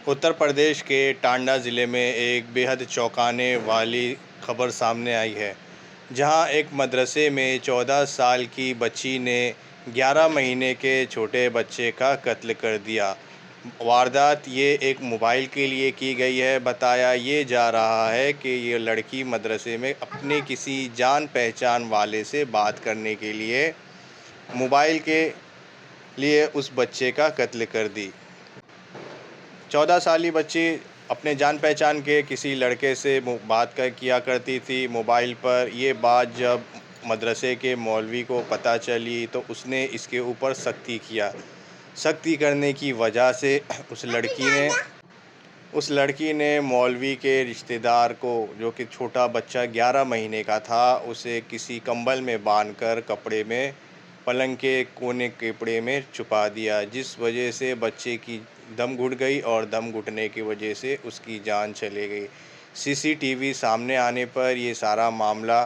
उत्तर प्रदेश के टांडा ज़िले में एक बेहद चौंकाने वाली खबर सामने आई है, जहां एक मदरसे में 14 साल की बच्ची ने 11 महीने के छोटे बच्चे का कत्ल कर दिया। वारदात ये एक मोबाइल के लिए की गई है। बताया ये जा रहा है कि ये लड़की मदरसे में अपने किसी जान पहचान वाले से बात करने के लिए मोबाइल के लिए उस बच्चे का कत्ल कर दी। 14 साली बच्ची अपने जान पहचान के किसी लड़के से बात किया करती थी मोबाइल पर। ये बात जब मदरसे के मौलवी को पता चली तो उसने इसके ऊपर सख्ती किया। सख्ती करने की वजह से उस लड़की ने मौलवी के रिश्तेदार को, जो कि छोटा बच्चा 11 महीने का था, उसे किसी कंबल में बांधकर कपड़े में पलंग के कोने कपड़े में छुपा दिया, जिस वजह से बच्चे की दम घुट गई और दम घुटने की वजह से उसकी जान चली गई। सीसीटीवी सामने आने पर ये सारा मामला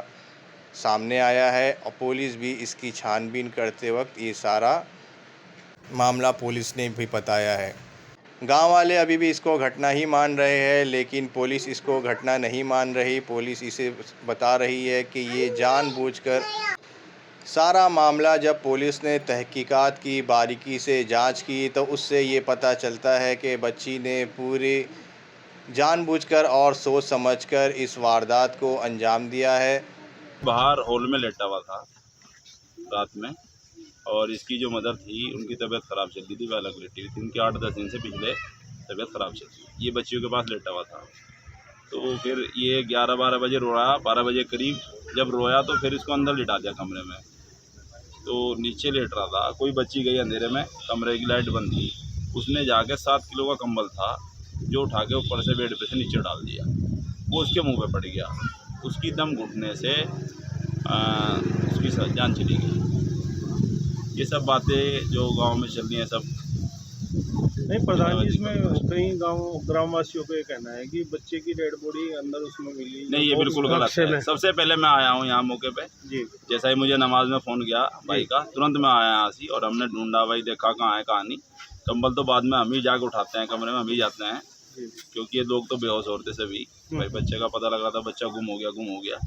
सामने आया है और पुलिस भी इसकी छानबीन करते वक्त ये सारा मामला पुलिस ने भी बताया है। गांव वाले अभी भी इसको घटना ही मान रहे हैं, लेकिन पुलिस इसको घटना नहीं मान रही। पुलिस इसे बता रही है कि ये जानबूझकर सारा मामला। जब पुलिस ने तहकीकात की, बारीकी से जांच की, तो उससे ये पता चलता है कि बच्ची ने पूरी जानबूझकर और सोच समझकर इस वारदात को अंजाम दिया है। बाहर हॉल में लेटा हुआ था रात में, और इसकी जो मदर थी उनकी तबीयत ख़राब चल रही थी, वह अलग लेटी हुई थी। उनकी 8-10 दिन से पिछले तबीयत ख़राब चल रही थी। ये बच्चियों के पास लेटा हुआ था। तो फिर ये 11-12 बजे रोया। 12 बजे करीब जब रोया तो फिर इसको अंदर लिटा दिया कमरे में। तो नीचे लेट रहा था, कोई बच्ची गई अंधेरे में, कमरे की लाइट बंद थी, उसने जाके 7 किलो का कंबल था जो उठा के ऊपर से बेड पे से नीचे डाल दिया। वो उसके मुंह पे पड़ गया। उसकी दम घुटने से उसकी जान चली गई। ये सब बातें जो गांव में चल रही हैं सब नहीं प्रधान जी, इसमें कई ग्रामवासियों का ये कहना है कि बच्चे की डेड बॉडी अंदर उसमें मिली। नहीं, ये बिल्कुल गलत है। सबसे पहले मैं आया हूँ यहाँ मौके पे जी। जैसा ही मुझे नमाज में फ़ोन किया भाई का, तुरंत मैं आया यहाँ से और हमने ढूंढा, भाई देखा कहाँ है कहाँ नहीं। कंबल तो बाद में हम ही जाके उठाते हैं, कमरे में हम ही जाते हैं, क्योंकि ये लोग तो बेहोश होते सभी। भाई बच्चे का पता लगा था, बच्चा गुम हो गया।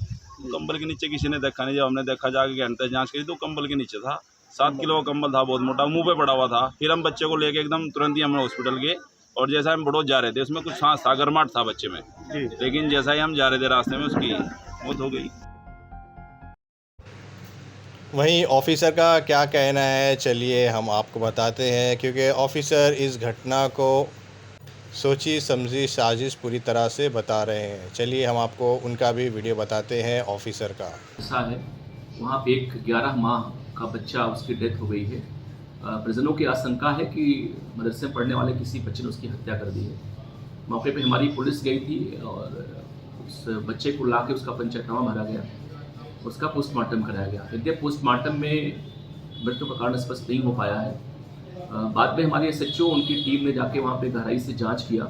कंबल के नीचे किसी ने देखा नहीं। जब हमने देखा जाके घंटे जाँच करी तो कंबल के नीचे था। 7 किलो का कंबल था, बहुत मोटा, मुंह पे पड़ा हुआ था। फिर हम बच्चे को लेके एकदम तुरंत ही हम हॉस्पिटल गए, और जैसा हम बड़ोद जा रहे थे उसमें कुछ सांस था, गर्माहट था बच्चे में, लेकिन जैसा ही हम जा रहे थे रास्ते में उसकी मौत हो गई। वहीं ऑफिसर का क्या कहना है, चलिए हम आपको बताते हैं, क्योंकि ऑफिसर इस घटना को सोची समझी साजिश पूरी तरह से बता रहे हैं। चलिए हम आपको उनका भी वीडियो बताते हैं ऑफिसर का। ऐसा है, वहाँ पे एक 11 माह का बच्चा, उसकी डेथ हो गई है। परिजनों की आशंका है कि मदरसे में पढ़ने वाले किसी बच्चे ने उसकी हत्या कर दी है। मौके पे हमारी पुलिस गई थी और उस बच्चे को ला के उसका पंचनामा भरा गया, उसका पोस्टमार्टम कराया गया। यद्यपि पोस्टमार्टम में मृत्यु का कारण स्पष्ट नहीं हो पाया है। बाद में हमारी SHO उनकी टीम ने जाके वहाँ पे गहराई से जांच किया।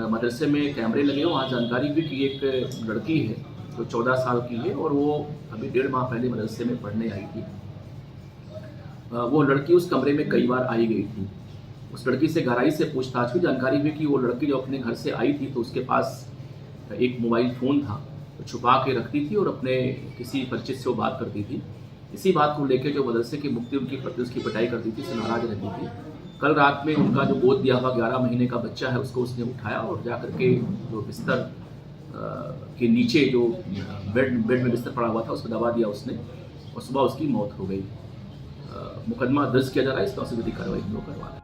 मदरसे में कैमरे लगे, वहाँ जानकारी हुई कि एक लड़की है जो 14 साल की है और वो अभी 1.5 माह पहले मदरसे में पढ़ने आई थी। वो लड़की उस कमरे में कई बार आई गई थी। उस लड़की से गहराई से पूछताछ हुई, जानकारी हुई कि वो लड़की जो अपने घर से आई थी तो उसके पास एक मोबाइल फ़ोन था, तो छुपा के रखती थी और अपने किसी परिचित से वो बात करती थी। इसी बात को लेकर जो मदरसे की मुफ्ती उनकी पत्नी उसकी पिटाई करती थी, उससे नाराज रहती थी। कल रात में उनका जो गोद दिया हुआ 11 महीने का बच्चा है उसको उसने उठाया और जा करके जो बिस्तर के नीचे जो बेड में बिस्तर पड़ा हुआ था उसको दबा दिया उसने, और सुबह उसकी मौत हो गई। मुकदमा दर्ज किया जा रहा है, इस तरह से विधिक कार्रवाई हम लोग करवा रहे हैं।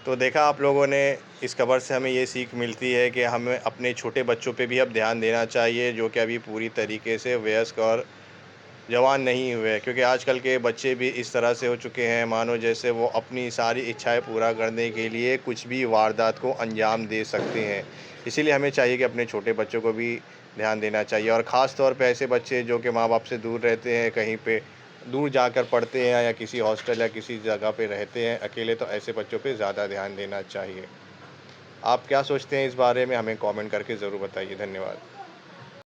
तो देखा आप लोगों ने, इस खबर से हमें ये सीख मिलती है कि हमें अपने छोटे बच्चों पे भी अब ध्यान देना चाहिए, जो कि अभी पूरी तरीके से वयस्क और जवान नहीं हुए। क्योंकि आजकल के बच्चे भी इस तरह से हो चुके हैं, मानो जैसे वो अपनी सारी इच्छाएं पूरा करने के लिए कुछ भी वारदात को अंजाम दे सकते हैं। इसीलिए हमें चाहिए कि अपने छोटे बच्चों को भी ध्यान देना चाहिए, और ख़ास तौर पे ऐसे बच्चे जो कि माँ बाप से दूर रहते हैं, कहीं पे दूर जाकर पढ़ते हैं या किसी हॉस्टल या किसी जगह पे रहते हैं अकेले, तो ऐसे बच्चों पे ज़्यादा ध्यान देना चाहिए। आप क्या सोचते हैं इस बारे में हमें कमेंट करके ज़रूर बताइए। धन्यवाद।